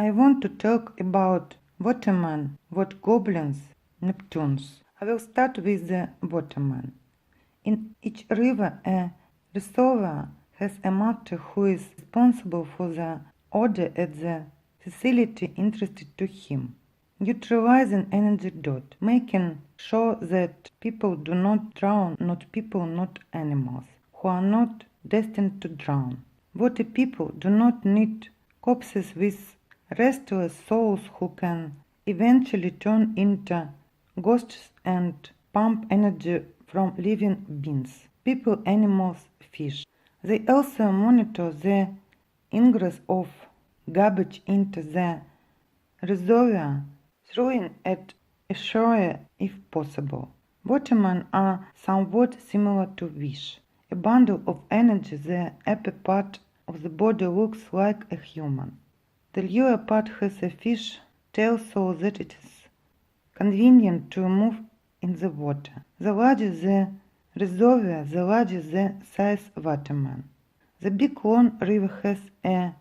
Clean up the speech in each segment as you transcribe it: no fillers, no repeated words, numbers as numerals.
I want to talk about Watermen, goblins, Neptunes. I will start with the Watermen. In each river, a reservoir has a master who is responsible for the order at the facility interested to him, neutralizing energy dot, making sure that people do not drown, not people, not animals, who are not destined to drown. Water people do not need corpses with restless souls who can eventually turn into ghosts and pump energy from living beings, people, animals, fish. They also monitor the ingress of garbage into the reservoir, throwing it ashore if possible. Watermen are somewhat similar to fish, a bundle of energy. The upper part of the body looks like a human. The lower part has a fish tail so that it is convenient to move in the water. The larger the reservoir, the larger the size waterman. The big long river has a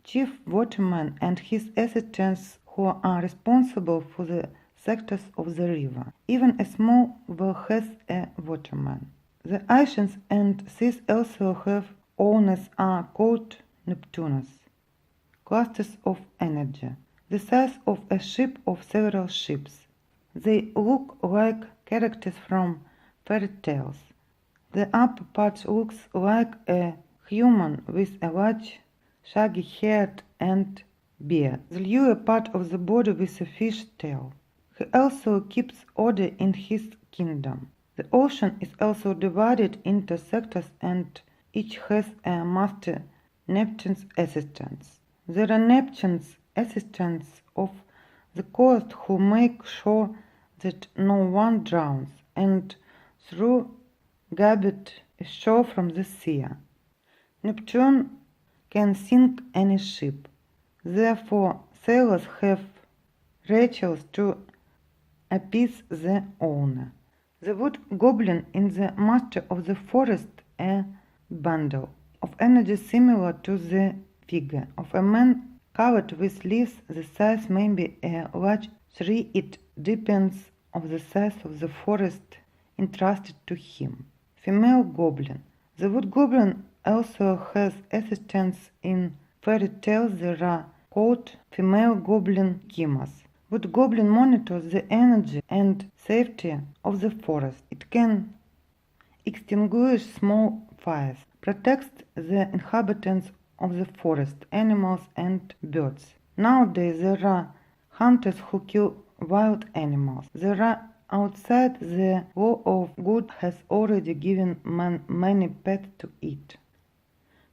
chief waterman and his assistants who are responsible for the sectors of the river. Even a small well has a waterman. The oceans and seas also have owners are called Neptunes, clusters of energy, the size of a ship of several ships. They look like characters from fairy tales. The upper part looks like a human with a large shaggy head and beard. The lower part of the body with a fish tail. He also keeps order in his kingdom. The ocean is also divided into sectors and each has a master Neptune's assistants. There are Neptune's assistants of the coast who make sure that no one drowns and throw garbage ashore from the sea. Neptune can sink any ship. Therefore, sailors have rituals to appease the owner. The wood goblin is the master of the forest, a bundle of energy similar to the figure of a man covered with leaves. The size may be a large tree. It depends on the size of the forest entrusted to him. Female goblin. The wood goblin also has assistants in fairy tales. There are called female goblin chemos. Wood goblin monitors the energy and safety of the forest. It can extinguish small fires, protects the inhabitants of the forest, animals and birds. Nowadays there are hunters who kill wild animals. There are outside the law of good has already given man many pets to eat.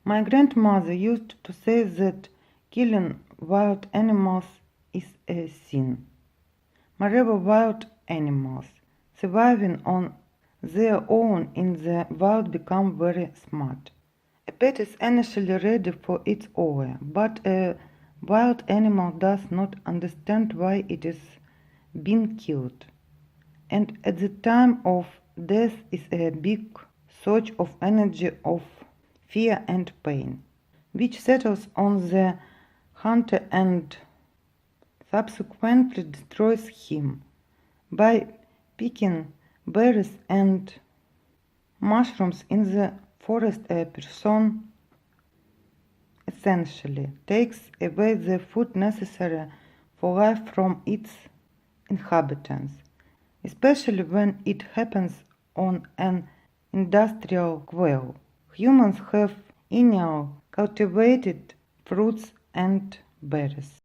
My grandmother used to say that killing wild animals is a sin. Moreover, wild animals surviving on their own in the wild become very smart. A pet is initially ready for its owner, but a wild animal does not understand why it is being killed. And at the time of death is a big surge of energy, of fear and pain, which settles on the hunter and subsequently destroys him. By picking berries and mushrooms in the forest, a person essentially takes away the food necessary for life from its inhabitants, especially when it happens on an industrial scale. Humans have cultivated fruits and berries.